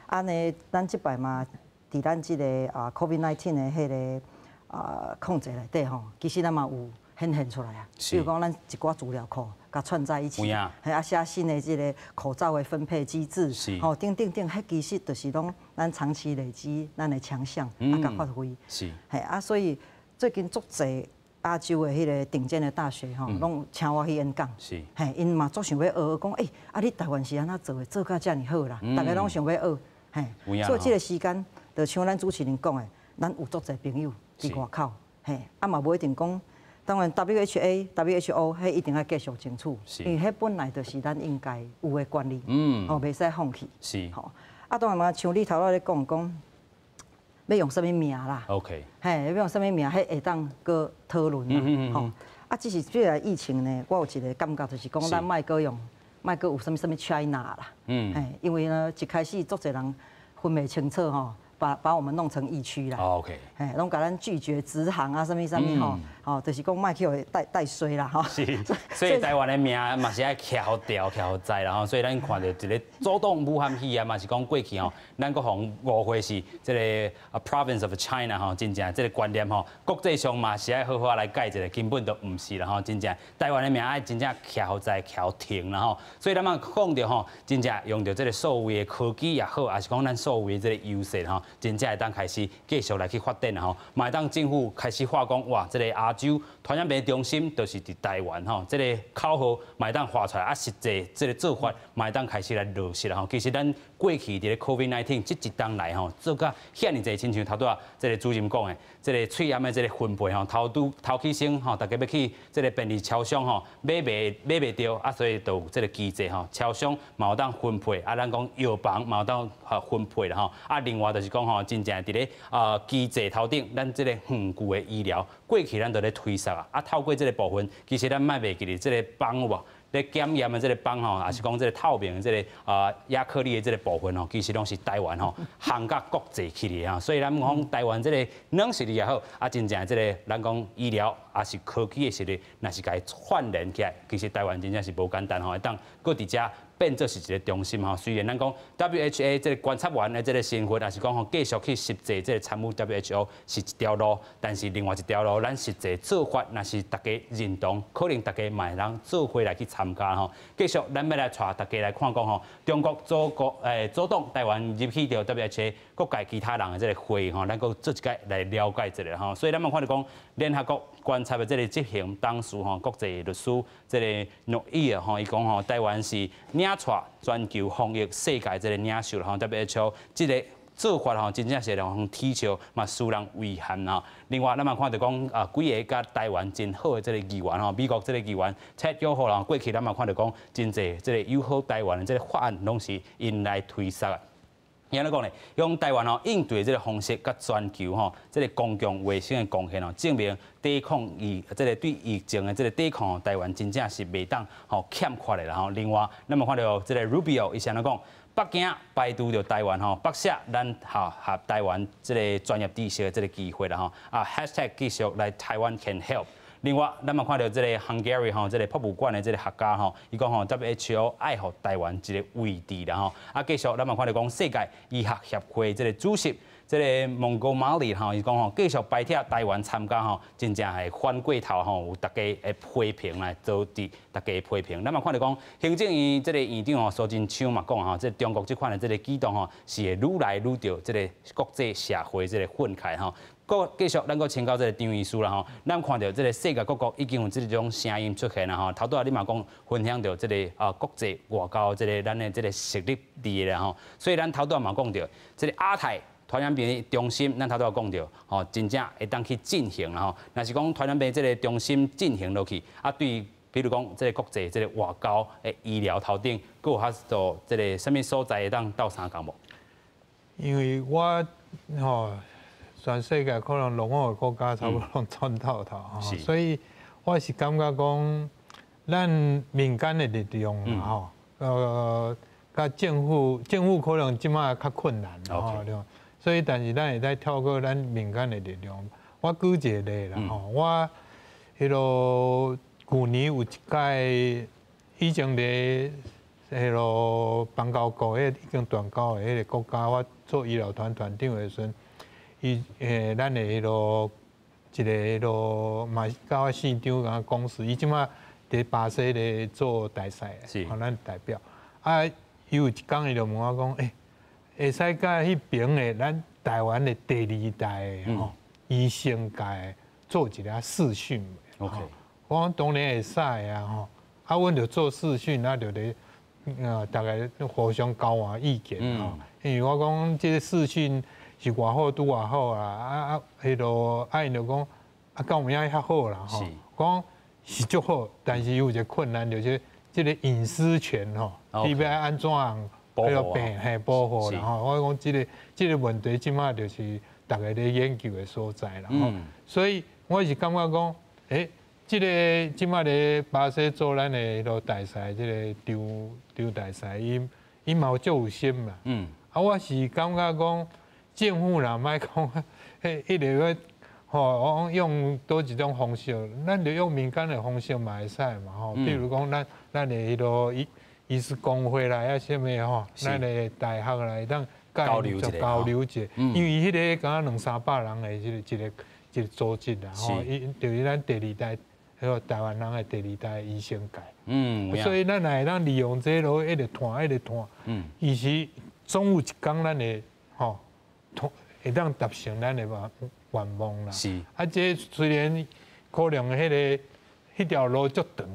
安尼咱这摆嘛。伫咱即个COVID-19的迄个控制内底吼，其实咱嘛有显现出来啊。比如讲，咱一寡资料库甲串在一起，写新的即个口罩的分配机制，吼，等，迄其实就是拢咱长期累积咱的强项，甲发挥。所以最近足侪亚洲的迄个顶尖的大学吼，拢请我去演讲，因嘛足想要学讲，你台湾是安怎做的，做甲遮尔好啦，大家拢想要学，所以即个时间。就像咱主持人讲的，咱有足侪朋友伫外口，嘛无一定讲，当然 WHO 迄一定要继续争取，因为迄本来就是咱应该有的管理，袂使放弃。是，当然嘛，像你头仔咧讲，要用什么名啦 ？OK， 要用什么名，迄会当搁讨论啦。只是这个疫情呢，我有一个感觉就是讲，咱莫搁有什么 China 啦，因为呢，一开始足侪人分袂清楚吼。把我们弄成疫区啦，拢甲咱拒绝直航啊，什么吼，就是讲莫去带衰啦，是，所以台湾的名嘛是爱徛好调、徛好在啦，吼，所以咱看到一个主动武汉肺炎嘛是讲过去吼，咱国防误会是这个 province of China 吼，真正这个观念吼，国际上嘛是爱好好来改一个，根本都唔是啦吼，真正台湾的名爱真正徛好在、徛好停啦吼，所以咱嘛讲到吼，真正用到这个所谓的科技也好，也是讲咱所谓的这个优势吼。真正会当开始继续来去发展吼，嘛会当政府开始话讲哇，这个亚洲传染病中心就是伫台湾吼，这个口号嘛会当画出来，实际这个做法嘛会当开始来落实啦吼。其实咱过去伫咧 COVID-19 这一冬来吼，做甲遐尼侪亲像头拄啊，这个主任讲的，这个肺炎的这个分配吼，头起先吼，大家要去这个便利超商吼，买袂到所以就有这个机制吼，超商嘛有当分配，咱讲药房嘛有当分配啦吼，另外就是讲吼。真正伫咧机制头顶，咱即个远距的医疗，过去咱都咧推测啊，透过即个部分，其实咱卖袂记哩，即个帮有无？咧检验的即个帮吼，也是讲即个透明的即个亚克力的即个部分吼，其实拢是台湾吼行甲国际去哩哈，所以咱讲台湾即个软实力也好，真正即个咱讲医疗也是科技的实力，若是甲伊串联起来，其实台湾真正是无简单吼，会当搁伫遮。变做是一个中心吼，虽然咱讲 WHA 这个观察员的这个身份，也是讲吼继续去实际这个参与 WHO 是一条路，但是另外一条路，咱实际做法，若是大家认同，可能大家嘛会当做伙来去参加吼。继续，咱要来带大家来看讲吼，中国主动台湾入去到 WHO 各界其他人的这个会议吼，咱搁做一届来了解一下吼。所以咱嘛看到讲，联合国观察的这个执行董事吼，国际律师这个诺伊尔吼，伊讲吼，台湾是领带全球防疫世界这个领袖吼 ，WHO 这个做法吼，真正是让人啼笑嘛，使人遗憾吼。另外，咱嘛看到讲几个甲台湾真好的这个议员吼，美国这个议员Ted Yoho啦，过去咱嘛看到讲真济这个友好台湾的这个法案，拢是因来推测。伊安尼讲咧，用台湾应对这个方式，甲全球这个公共卫生的贡献证明对抗这个对疫情的这个对抗台湾真正是袂当欠缺的啦另外，咱们看到这个 Rubio 伊是安尼讲，北京拜读着台湾北下咱合台湾这个专业知识的这个机会啦#继续来台湾 can help。另外，咱嘛看到这个 Hungary 这个博物馆的这个学家伊讲WHO 爱护台湾一个位置啦继续咱嘛看到讲世界医学协会这个主席这个蒙哥马利伊讲继续拜帖台湾参加真正系翻过头有大家的批评来遭致大家的批评。咱嘛看到讲行政院这个院长苏贞昌嘛讲这中国这款的这个举动是会愈来愈着这个国际社会这个愤慨继续，咱搁请教这个张医师啦咱看到这个世界各国已经有这种声音出现啦头拄仔你嘛讲分享到这个国际外交这个咱的这个实力伫啦所以咱头拄仔嘛讲到这个亚太传染病中心，咱头拄仔讲到真正会当去进行啦若是讲传染病这个中心进行落去对，比如讲这个国际这个外交的医疗头顶，搁有遐多这个什么所在会当斗相共无？因为我全世界可能65个国家差不多拢穿透透所以我是感觉讲，咱民间的力量甲政府可能即摆较困难所以但是咱会使透过咱民间的力量。我举一个例啦我迄落去年有一届以前咧迄落邦交国已经断交的迄个国家，我做医疗团长的时阵。咱的迄落一个迄落嘛，甲我县长甲公司，伊即马伫巴西咧做大赛，咱代表。伊有一工伊就问我讲，会使甲迄边的咱台湾的第二代的医生界做一个视讯。OK， 我讲当然会使阮就做视讯，就咧大概互相交换意见因为我讲这个视讯。是偌好拄偌好啦，迄落因就讲到有影遐好啦讲是足好，但是有一个困难就是这个隐私权你要安怎样保护啦我讲这个问题即马就是大家咧研究的所在啦所以我是感觉讲这个即马咧巴西做咱的迄落大赛，这个丢大赛，伊嘛有足有心嘛我是感觉讲。政府啦，莫讲，一直要用多一种方式，咱就用民间的方式嘛会使嘛比如讲咱的迄落医师工会啦，遐什么咱的大学啦，会当交流一下，因为迄个敢若200-300人的一个组织啦伊就是咱第二代，迄个台湾人的第二代医生界，所以咱会当利用这落一直团，其实总有一天咱的会当达成咱的愿望啦。是。这虽然可能迄条路足长，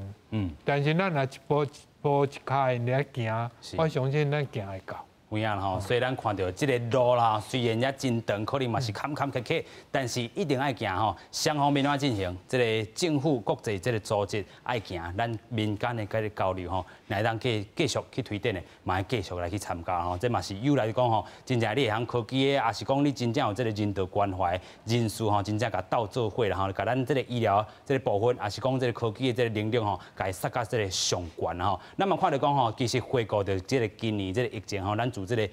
但是咱若一步一步一脚印来行，我相信咱行会到。有影虽然看到这个路啦，虽然也真长，可能嘛是坎坎坷坷，但是一定爱行双方面要进行，这个政府、国际这个组织爱行，咱民间的这个交流来当继续去推展的，嘛要继续来去参加这嘛是有来讲真正你会晓科技的，也是讲你真正有这个人道关怀人士真正甲斗做伙啦甲咱这个医疗这个部分，也是讲这个科技的这个能力甲伊塞到这个上悬咱嘛看到讲其实回顾到这个今年这个疫情咱这个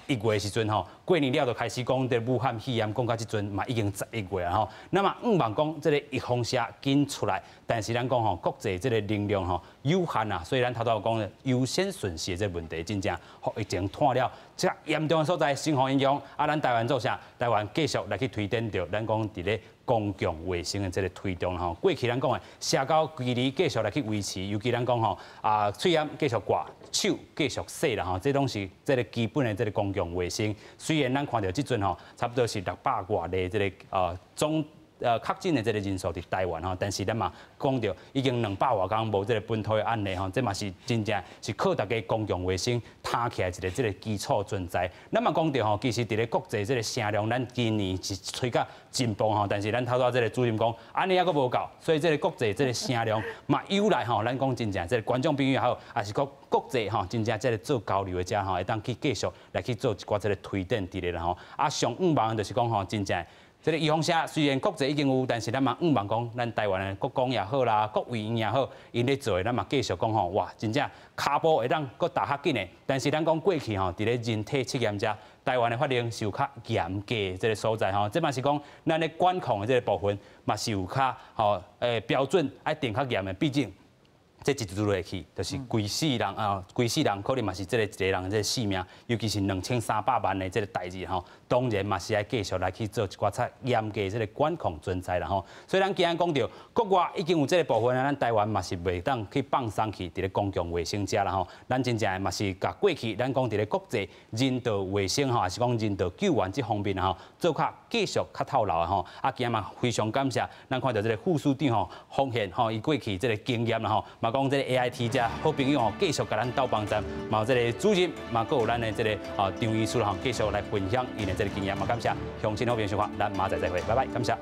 1月时阵过年了就开始讲这武汉肺炎，讲到这阵嘛已经11月啦那么望讲这个疫风险紧出来，但是咱讲国际这个能量有限所以咱头头讲优先顺序这问题真正疫情拖了这严重的所在，生活影响咱台湾做啥？台湾继续来去推展着咱讲伫咧公共卫生的这个推动过去咱讲的社交距离继续来去维持，尤其咱讲喙炎继续挂，手继续洗啦这拢是这个基本的这个公共卫生。虽然咱看到即阵差不多是600多例这个总确诊的这个人数伫台湾但是咱嘛讲到已经200多天无这个本土的案例这嘛是真正是靠大家公共卫生爬起来一个这个基础存在。咱嘛讲到吼，其实伫咧国际这个声量，咱今年是吹甲进步吼，但是咱头拄这个主任讲，安尼还佫无够，所以这个国际这个声量嘛有来吼，咱讲真正这个观众朋友也好，也是国际吼，真正这个做交流的者吼，会当去继续来去做一寡这个推展伫咧啦吼。啊，上五望就是讲吼，真正。这个预防射虽然国际已经有，但是咱嘛唔望讲，咱台湾的国光也好啦，国卫院也好，因咧做的，咱嘛继续讲吼，哇，真正骹步会当搁打较紧的。但是咱讲过去吼，伫咧人体测验者，台湾的法令是有较严格的这个所在吼，这嘛是讲咱咧管控的这个部分，嘛是有较标准爱定较严的，毕竟。这一直落去，就是规世人啊，规世人可能嘛是这个一个人这个性命，尤其是2300万的这个代志吼，当然嘛是要继续来去做一寡较严格这个管控存在啦吼。所以咱今日讲到国外已经有这个部分啊，咱台湾嘛是袂当去放松去伫咧公共卫生遮啦吼。咱真正嘛是甲过去咱讲伫咧国际人道卫生吼，还是讲人道救援这方面吼，做较继续较透露的吼。啊，今日嘛非常感谢，咱看到这个副署长吼，方宪吼，伊过去这个经验啦吼，嘛。讲这个 AIT 遮好朋友吼，继续甲咱斗帮站，嘛有这个主任，嘛佫有咱的这个张医师吼，继续来分享伊的这个经验，嘛感谢，乡亲好朋友收看，咱马仔再会，拜拜，感谢。